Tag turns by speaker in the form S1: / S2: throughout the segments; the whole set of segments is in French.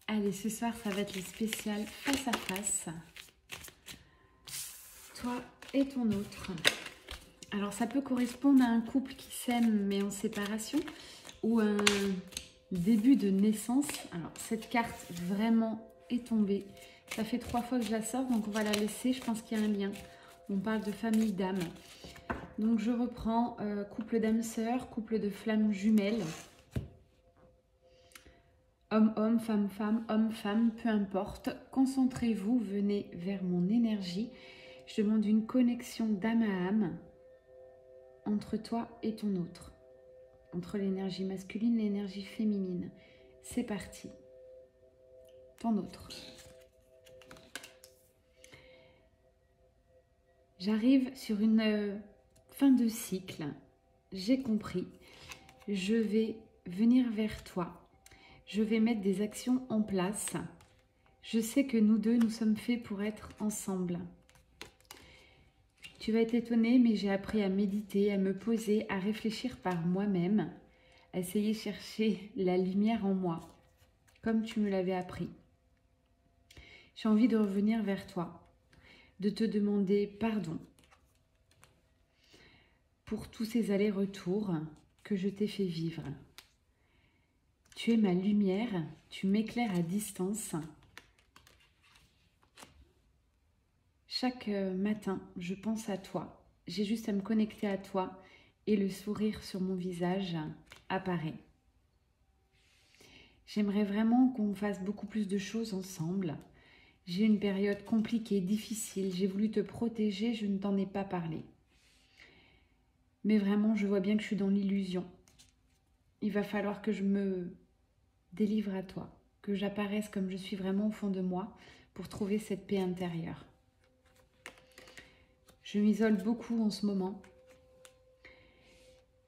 S1: Allez, ce soir, ça va être le spécial face à face. Toi et ton autre. Alors, ça peut correspondre à un couple qui s'aime mais en séparation ou un début de naissance. Alors, cette carte vraiment est tombée. Ça fait 3 fois que je la sors, donc on va la laisser. Je pense qu'il y a un lien. On parle de famille d'âme. Donc, je reprends couple d'âmes sœurs, couple de flammes jumelles. Homme-homme, femme-femme, homme-femme, peu importe. Concentrez-vous, venez vers mon énergie. Je demande une connexion d'âme à âme entre toi et ton autre. Entre l'énergie masculine et l'énergie féminine. C'est parti. Ton autre. J'arrive sur une fin de cycle. J'ai compris. Je vais venir vers toi. Je vais mettre des actions en place. Je sais que nous deux, nous sommes faits pour être ensemble. Tu vas être étonné, mais j'ai appris à méditer, à me poser, à réfléchir par moi-même, à essayer de chercher la lumière en moi, comme tu me l'avais appris. J'ai envie de revenir vers toi, de te demander pardon pour tous ces allers-retours que je t'ai fait vivre. Tu es ma lumière, tu m'éclaires à distance. Chaque matin, je pense à toi. J'ai juste à me connecter à toi et le sourire sur mon visage apparaît. J'aimerais vraiment qu'on fasse beaucoup plus de choses ensemble. J'ai une période compliquée, difficile. J'ai voulu te protéger, je ne t'en ai pas parlé. Mais vraiment, je vois bien que je suis dans l'illusion. Il va falloir que je me délivre à toi, que j'apparaisse comme je suis vraiment au fond de moi pour trouver cette paix intérieure. Je m'isole beaucoup en ce moment.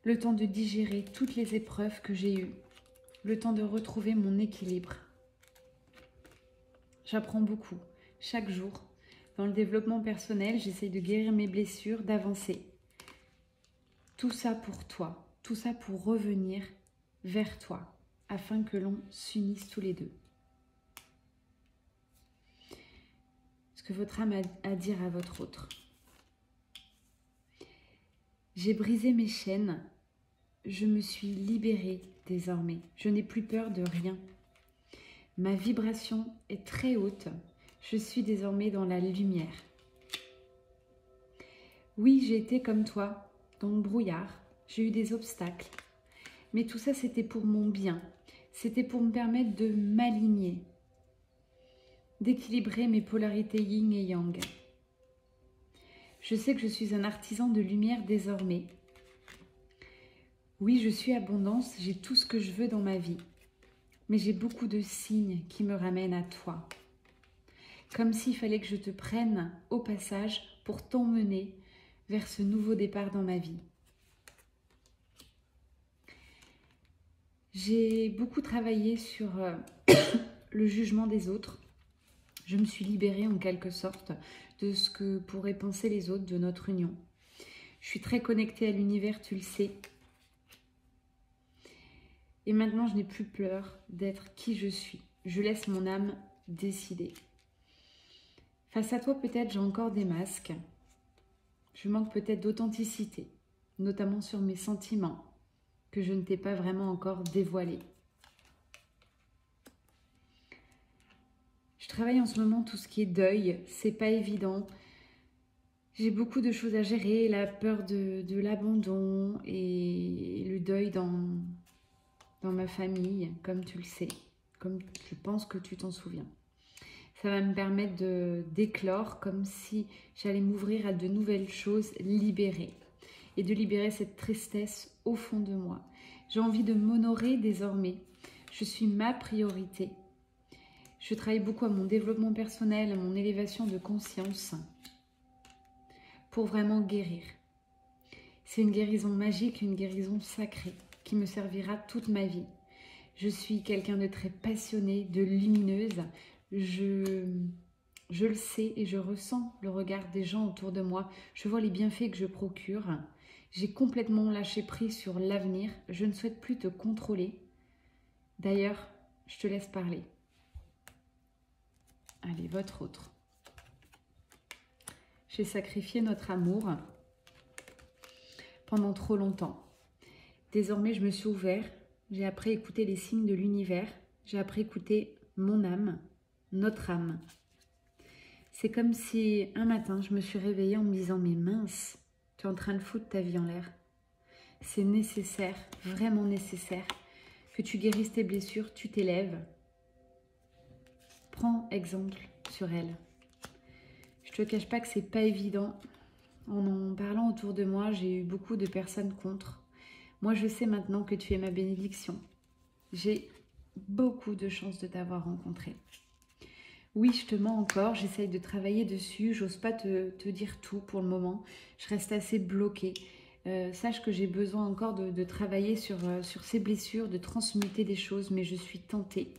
S1: Le temps de digérer toutes les épreuves que j'ai eues. Le temps de retrouver mon équilibre. J'apprends beaucoup, chaque jour. Dans le développement personnel, j'essaye de guérir mes blessures, d'avancer. Tout ça pour toi, tout ça pour revenir vers toi, afin que l'on s'unisse tous les deux. Ce que votre âme a à dire à votre autre. J'ai brisé mes chaînes, je me suis libérée désormais. Je n'ai plus peur de rien. Ma vibration est très haute. Je suis désormais dans la lumière. Oui, j'ai été comme toi, dans le brouillard. J'ai eu des obstacles. Mais tout ça, c'était pour mon bien. C'était pour me permettre de m'aligner, d'équilibrer mes polarités yin et yang. Je sais que je suis un artisan de lumière désormais. Oui, je suis abondance, j'ai tout ce que je veux dans ma vie. Mais j'ai beaucoup de signes qui me ramènent à toi. Comme s'il fallait que je te prenne au passage pour t'emmener vers ce nouveau départ dans ma vie. J'ai beaucoup travaillé sur le jugement des autres. Je me suis libérée en quelque sorte de ce que pourraient penser les autres de notre union. Je suis très connectée à l'univers, tu le sais. Et maintenant, je n'ai plus peur d'être qui je suis. Je laisse mon âme décider. Face à toi, peut-être, j'ai encore des masques. Je manque peut-être d'authenticité, notamment sur mes sentiments, que je ne t'ai pas vraiment encore dévoilés. Je travaille en ce moment tout ce qui est deuil, c'est pas évident. J'ai beaucoup de choses à gérer, la peur de l'abandon et le deuil dans ma famille, comme tu le sais, comme je pense que tu t'en souviens. Ça va me permettre d'éclore comme si j'allais m'ouvrir à de nouvelles choses libérées et de libérer cette tristesse au fond de moi. J'ai envie de m'honorer désormais. Je suis ma priorité. Je travaille beaucoup à mon développement personnel, à mon élévation de conscience pour vraiment guérir. C'est une guérison magique, une guérison sacrée qui me servira toute ma vie. Je suis quelqu'un de très passionné, de lumineuse. Je le sais et je ressens le regard des gens autour de moi. Je vois les bienfaits que je procure. J'ai complètement lâché prise sur l'avenir. Je ne souhaite plus te contrôler. D'ailleurs, je te laisse parler. Allez, votre autre. J'ai sacrifié notre amour pendant trop longtemps. Désormais, je me suis ouvert. J'ai appris à écouter les signes de l'univers. J'ai appris à écouter mon âme, notre âme. C'est comme si un matin, je me suis réveillée en me disant « Mais mince, tu es en train de foutre ta vie en l'air. C'est nécessaire, vraiment nécessaire, que tu guérisses tes blessures, tu t'élèves. Prends exemple sur elle. » Je ne te cache pas que c'est pas évident. En parlant autour de moi, j'ai eu beaucoup de personnes contre. Moi, je sais maintenant que tu es ma bénédiction. J'ai beaucoup de chance de t'avoir rencontré. Oui, je te mens encore, j'essaye de travailler dessus, j'ose pas te dire tout pour le moment. Je reste assez bloquée. Sache que j'ai besoin encore de travailler sur ces blessures, de transmuter des choses, mais je suis tentée.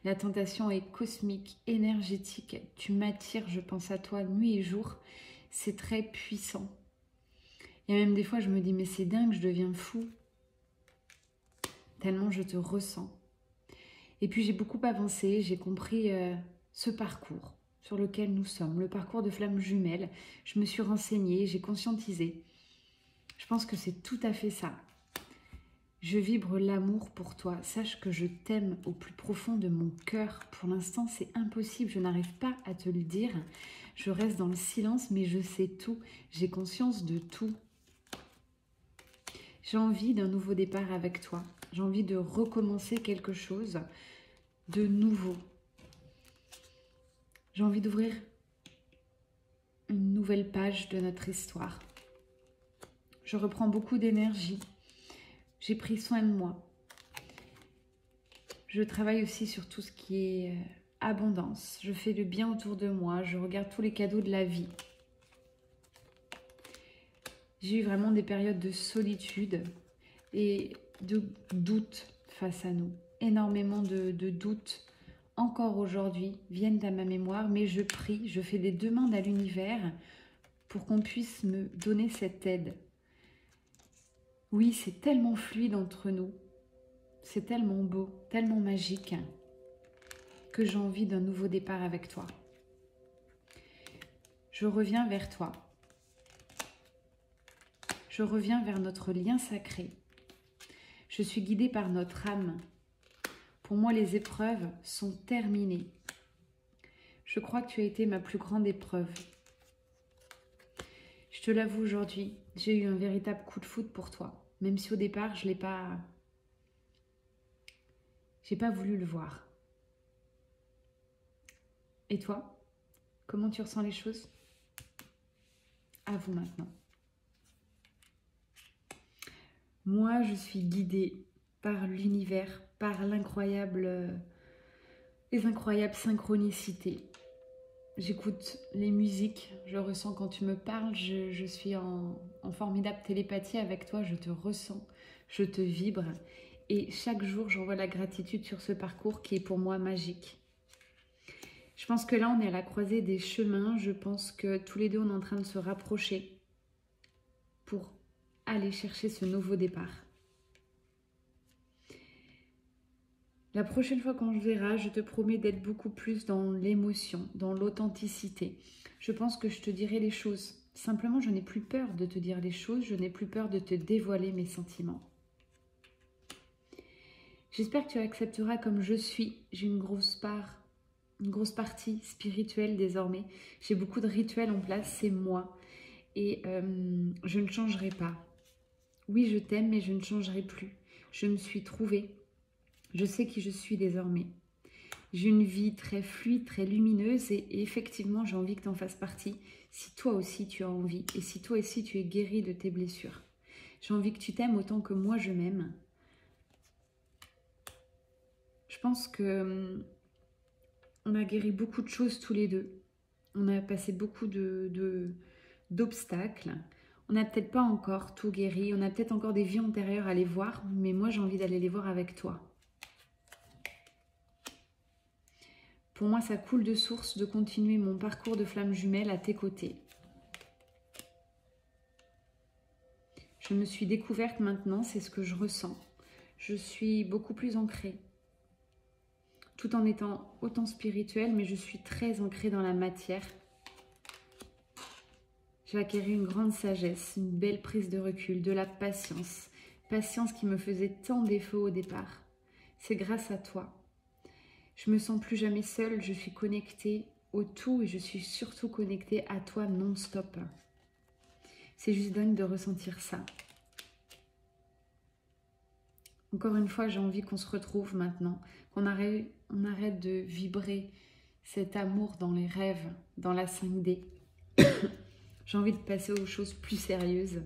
S1: La tentation est cosmique, énergétique. Tu m'attires, je pense à toi nuit et jour. C'est très puissant. Il y a même des fois, je me dis, mais c'est dingue, je deviens fou. Tellement je te ressens. Et puis j'ai beaucoup avancé, j'ai compris ce parcours sur lequel nous sommes, le parcours de flammes jumelles. Je me suis renseignée, j'ai conscientisé. Je pense que c'est tout à fait ça. Je vibre l'amour pour toi. Sache que je t'aime au plus profond de mon cœur. Pour l'instant, c'est impossible. Je n'arrive pas à te le dire. Je reste dans le silence, mais je sais tout. J'ai conscience de tout. J'ai envie d'un nouveau départ avec toi. J'ai envie de recommencer quelque chose de nouveau. J'ai envie d'ouvrir une nouvelle page de notre histoire. Je reprends beaucoup d'énergie. J'ai pris soin de moi. Je travaille aussi sur tout ce qui est abondance. Je fais le bien autour de moi. Je regarde tous les cadeaux de la vie. J'ai eu vraiment des périodes de solitude et de doute face à nous. Énormément de doutes, encore aujourd'hui, viennent à ma mémoire, mais je prie, je fais des demandes à l'univers pour qu'on puisse me donner cette aide. Oui, c'est tellement fluide entre nous, c'est tellement beau, tellement magique, que j'ai envie d'un nouveau départ avec toi. Je reviens vers toi. Je reviens vers notre lien sacré. Je suis guidée par notre âme. Pour moi, les épreuves sont terminées. Je crois que tu as été ma plus grande épreuve. Je te l'avoue aujourd'hui, j'ai eu un véritable coup de foudre pour toi. Même si au départ, je n'ai pas voulu le voir. Et toi, comment tu ressens les choses? À vous maintenant. Moi, je suis guidée par l'univers, par les incroyables synchronicités. J'écoute les musiques, je ressens quand tu me parles, je suis en formidable télépathie avec toi, je te ressens, je te vibre. Et chaque jour, j'envoie la gratitude sur ce parcours qui est pour moi magique. Je pense que là, on est à la croisée des chemins. Je pense que tous les deux, on est en train de se rapprocher pour aller chercher ce nouveau départ. La prochaine fois qu'on se verra, je te promets d'être beaucoup plus dans l'émotion, dans l'authenticité. Je pense que je te dirai les choses. Simplement, je n'ai plus peur de te dire les choses. Je n'ai plus peur de te dévoiler mes sentiments. J'espère que tu accepteras comme je suis. J'ai une grosse partie spirituelle désormais. J'ai beaucoup de rituels en place, c'est moi. Et je ne changerai pas. Oui, je t'aime, mais je ne changerai plus. Je me suis trouvée. Je sais qui je suis désormais. J'ai une vie très fluide, très lumineuse et effectivement, j'ai envie que tu en fasses partie si toi aussi tu as envie et si toi aussi tu es guéri de tes blessures. J'ai envie que tu t'aimes autant que moi je m'aime. Je pense que on a guéri beaucoup de choses tous les deux. On a passé beaucoup d'obstacles. On n'a peut-être pas encore tout guéri. On a peut-être encore des vies antérieures à aller voir, mais moi j'ai envie d'aller les voir avec toi. Pour moi, ça coule de source de continuer mon parcours de flamme jumelle à tes côtés. Je me suis découverte maintenant, c'est ce que je ressens. Je suis beaucoup plus ancrée. tout en étant autant spirituelle, mais je suis très ancrée dans la matière. J'ai acquis une grande sagesse, une belle prise de recul, de la patience. Patience qui me faisait tant défaut au départ. C'est grâce à toi. Je me sens plus jamais seule, je suis connectée au tout et je suis surtout connectée à toi non-stop. C'est juste dingue de ressentir ça. Encore une fois, j'ai envie qu'on se retrouve maintenant, qu'on arrête de vibrer cet amour dans les rêves, dans la 5D. J'ai envie de passer aux choses plus sérieuses.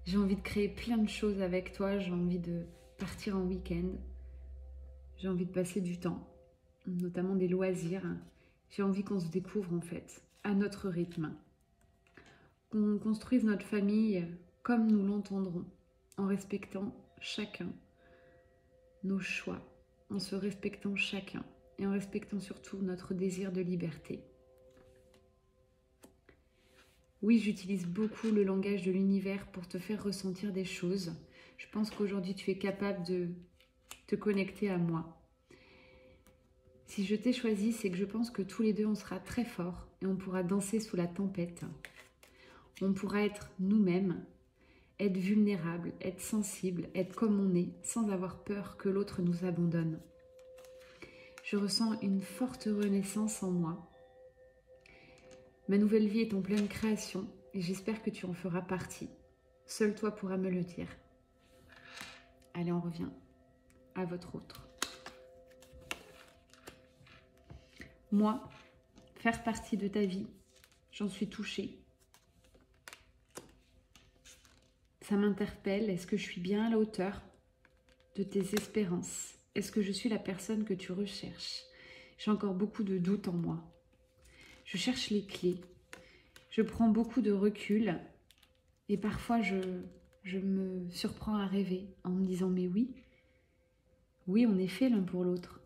S1: J'ai envie de créer plein de choses avec toi. J'ai envie de partir en week-end. J'ai envie de passer du temps, notamment des loisirs. J'ai envie qu'on se découvre en fait, à notre rythme. Qu'on construise notre famille comme nous l'entendrons, en respectant chacun nos choix, en se respectant chacun et en respectant surtout notre désir de liberté. Oui, j'utilise beaucoup le langage de l'univers pour te faire ressentir des choses. Je pense qu'aujourd'hui, tu es capable de te connecter à moi. Si je t'ai choisi, c'est que je pense que tous les deux, on sera très forts et on pourra danser sous la tempête. On pourra être nous-mêmes, être vulnérable, être sensible, être comme on est, sans avoir peur que l'autre nous abandonne. Je ressens une forte renaissance en moi. Ma nouvelle vie est en pleine création et j'espère que tu en feras partie. Seul toi pourras me le dire. Allez, on revient à votre autre. Moi, faire partie de ta vie, j'en suis touchée. Ça m'interpelle. Est-ce que je suis bien à la hauteur de tes espérances? Est-ce que je suis la personne que tu recherches? J'ai encore beaucoup de doutes en moi. Je cherche les clés. Je prends beaucoup de recul et parfois je me surprends à rêver en me disant mais oui, on est fait l'un pour l'autre.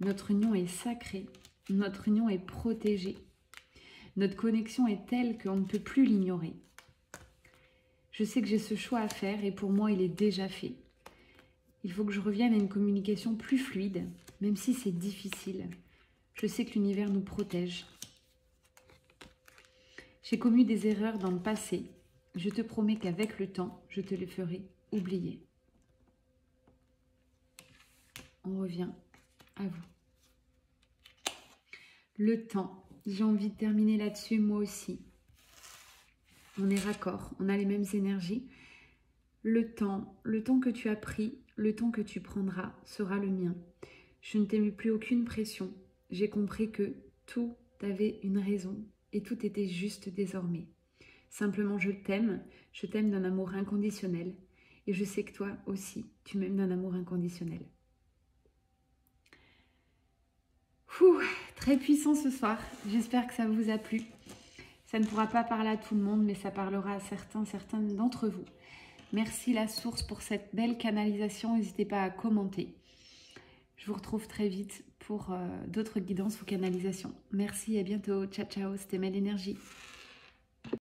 S1: Notre union est sacrée, notre union est protégée. Notre connexion est telle qu'on ne peut plus l'ignorer. Je sais que j'ai ce choix à faire et pour moi il est déjà fait. Il faut que je revienne à une communication plus fluide, même si c'est difficile. Je sais que l'univers nous protège. J'ai commis des erreurs dans le passé. Je te promets qu'avec le temps, je te les ferai oublier. On revient à vous. Le temps. J'ai envie de terminer là-dessus, moi aussi. On est raccord, on a les mêmes énergies. Le temps que tu as pris, le temps que tu prendras sera le mien. Je ne t'ai mis plus aucune pression. J'ai compris que tout avait une raison et tout était juste désormais. Simplement, je t'aime d'un amour inconditionnel et je sais que toi aussi, tu m'aimes d'un amour inconditionnel. Très puissant ce soir, j'espère que ça vous a plu. Ça ne pourra pas parler à tout le monde, mais ça parlera à certains d'entre vous. Merci la source pour cette belle canalisation, n'hésitez pas à commenter. Je vous retrouve très vite pour d'autres guidances ou canalisations. Merci, à bientôt, ciao ciao, c'était Mel Énergie.